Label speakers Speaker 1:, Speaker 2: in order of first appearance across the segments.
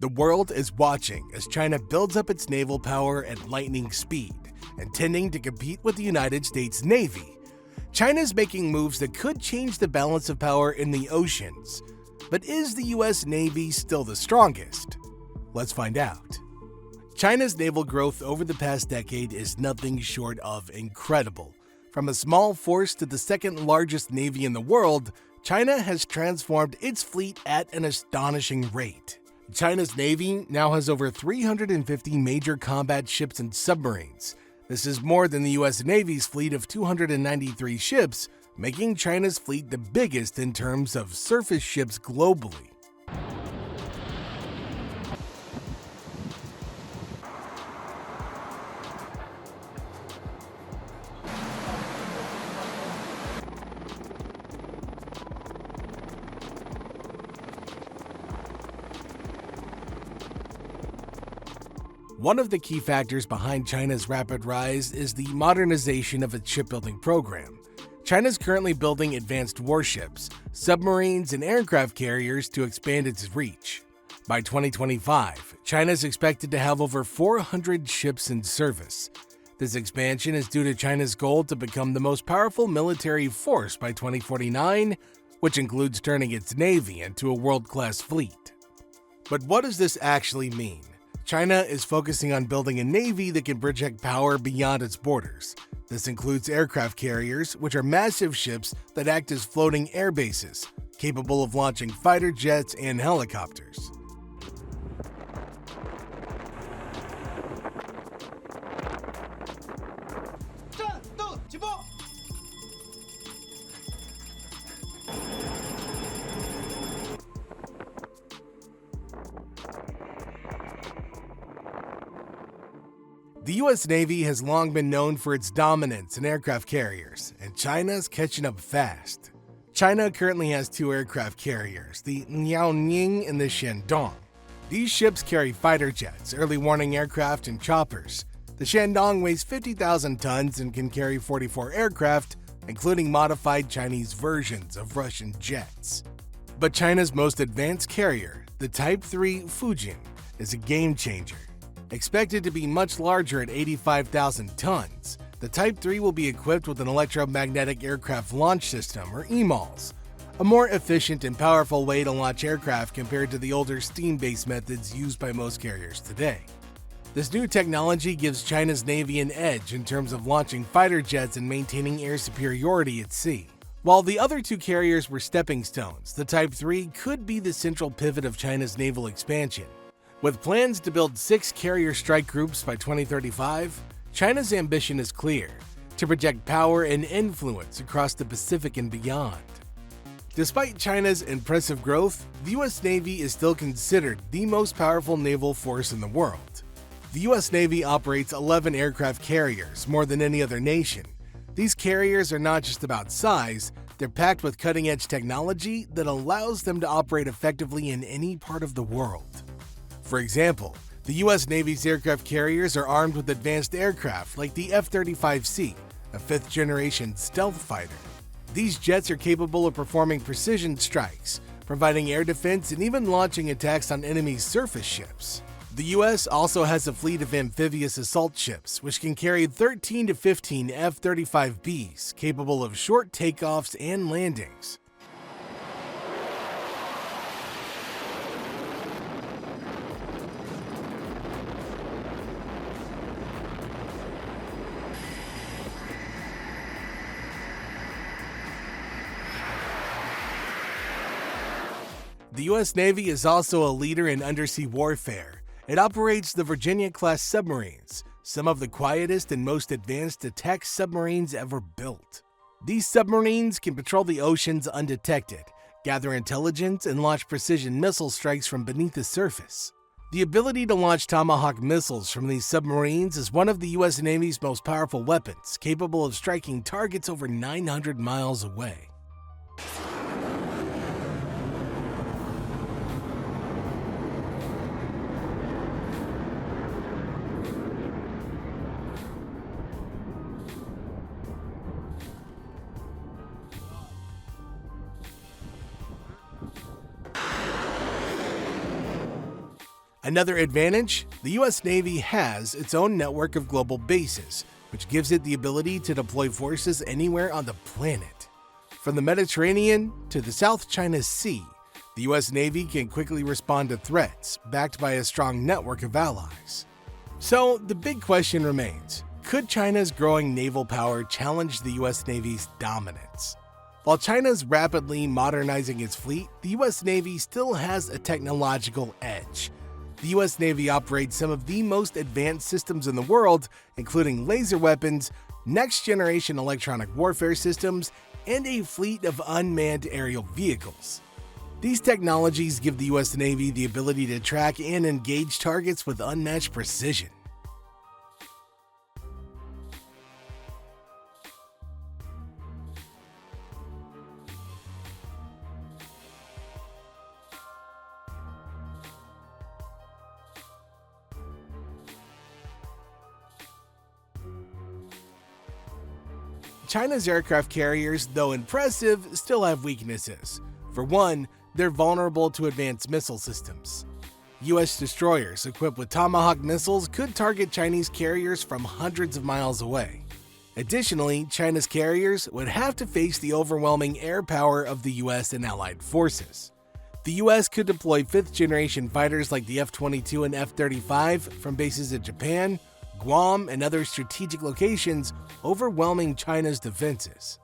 Speaker 1: The world is watching as China builds up its naval power at lightning speed, intending to compete with the United States Navy. China's making moves that could change the balance of power in the oceans. But is the US Navy still the strongest? Let's find out. China's naval growth over the past decade is nothing short of incredible. From a small force to the second largest navy in the world, China has transformed its fleet at an astonishing rate. China's navy now has over 350 major combat ships and submarines. This is more than the US Navy's fleet of 293 ships, making China's fleet the biggest in terms of surface ships globally. One of the key factors behind China's rapid rise is the modernization of its shipbuilding program. China is currently building advanced warships, submarines, and aircraft carriers to expand its reach. By 2025, China is expected to have over 400 ships in service. This expansion is due to China's goal to become the most powerful military force by 2049, which includes turning its navy into a world-class fleet. But what does this actually mean? China is focusing on building a navy that can project power beyond its borders. This includes aircraft carriers, which are massive ships that act as floating air bases, capable of launching fighter jets and helicopters. The US Navy has long been known for its dominance in aircraft carriers, and China's catching up fast. China currently has two aircraft carriers, the Liaoning and the Shandong. These ships carry fighter jets, early warning aircraft, and choppers. The Shandong weighs 50,000 tons and can carry 44 aircraft, including modified Chinese versions of Russian jets. But China's most advanced carrier, the Type 3 Fujin, is a game changer. Expected to be much larger at 85,000 tons, the Type 3 will be equipped with an electromagnetic aircraft launch system, or EMALS, a more efficient and powerful way to launch aircraft compared to the older steam-based methods used by most carriers today. This new technology gives China's Navy an edge in terms of launching fighter jets and maintaining air superiority at sea. While the other two carriers were stepping stones, the Type 3 could be the central pivot of China's naval expansion. With plans to build 6 carrier strike groups by 2035, China's ambition is clear: to project power and influence across the Pacific and beyond. Despite China's impressive growth, the US Navy is still considered the most powerful naval force in the world. The US Navy operates 11 aircraft carriers, more than any other nation. These carriers are not just about size, they're packed with cutting-edge technology that allows them to operate effectively in any part of the world. For example, the US Navy's aircraft carriers are armed with advanced aircraft like the F-35C, a fifth-generation stealth fighter. These jets are capable of performing precision strikes, providing air defense, and even launching attacks on enemy surface ships. The US also has a fleet of amphibious assault ships, which can carry 13 to 15 F-35Bs, capable of short takeoffs and landings. The US Navy is also a leader in undersea warfare. It operates the Virginia-class submarines, some of the quietest and most advanced attack submarines ever built. These submarines can patrol the oceans undetected, gather intelligence, and launch precision missile strikes from beneath the surface. The ability to launch Tomahawk missiles from these submarines is one of the US Navy's most powerful weapons, capable of striking targets over 900 miles away. Another advantage, the US Navy has its own network of global bases, which gives it the ability to deploy forces anywhere on the planet. From the Mediterranean to the South China Sea, the US Navy can quickly respond to threats, backed by a strong network of allies. So, the big question remains, could China's growing naval power challenge the US Navy's dominance? While China's rapidly modernizing its fleet, the US Navy still has a technological edge. The US Navy operates some of the most advanced systems in the world, including laser weapons, next-generation electronic warfare systems, and a fleet of unmanned aerial vehicles. These technologies give the US Navy the ability to track and engage targets with unmatched precision. China's aircraft carriers, though impressive, still have weaknesses. For one, they're vulnerable to advanced missile systems. US destroyers equipped with Tomahawk missiles could target Chinese carriers from hundreds of miles away. Additionally, China's carriers would have to face the overwhelming air power of the US and allied forces. The US could deploy fifth-generation fighters like the F-22 and F-35 from bases in Japan, Guam, and other strategic locations, overwhelming China's defenses.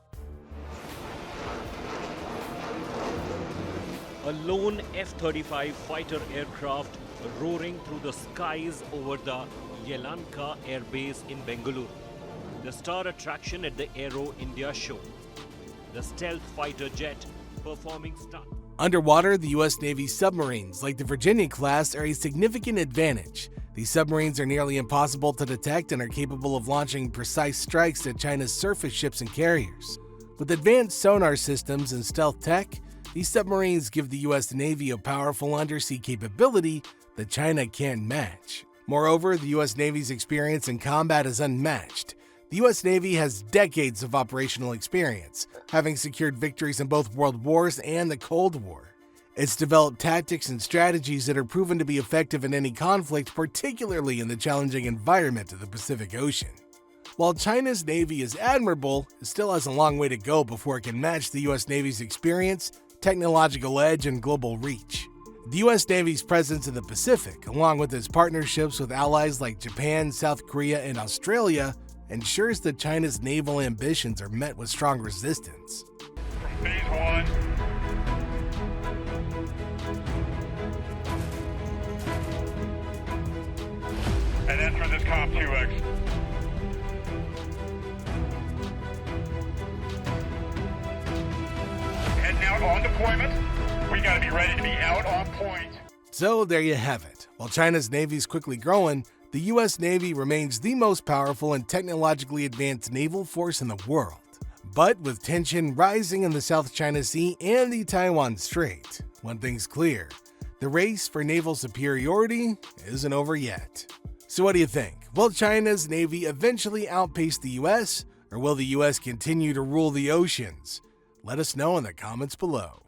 Speaker 2: A lone F-35 fighter aircraft roaring through the skies over the Yelahanka Air Base in Bengaluru. The star attraction at the Aero India show. The stealth fighter jet performing stunts.
Speaker 1: Underwater, the US Navy submarines, like the Virginia class, are a significant advantage. These submarines are nearly impossible to detect and are capable of launching precise strikes at China's surface ships and carriers. With advanced sonar systems and stealth tech, these submarines give the US Navy a powerful undersea capability that China can't match. Moreover, the US Navy's experience in combat is unmatched. The US Navy has decades of operational experience, having secured victories in both World Wars and the Cold War. It's developed tactics and strategies that are proven to be effective in any conflict, particularly in the challenging environment of the Pacific Ocean. While China's Navy is admirable, it still has a long way to go before it can match the US Navy's experience, technological edge, and global reach. The US Navy's presence in the Pacific, along with its partnerships with allies like Japan, South Korea, and Australia, ensures that China's naval ambitions are met with strong resistance.
Speaker 3: Phase 1. And enter this COM 2X. Heading out on deployment. We gotta be ready to be out on point.
Speaker 1: So there you have it. While China's Navy is quickly growing, the US Navy remains the most powerful and technologically advanced naval force in the world. But with tension rising in the South China Sea and the Taiwan Strait, one thing's clear: the race for naval superiority isn't over yet. So what do you think? Will China's Navy eventually outpace the US, or will the US continue to rule the oceans? Let us know in the comments below.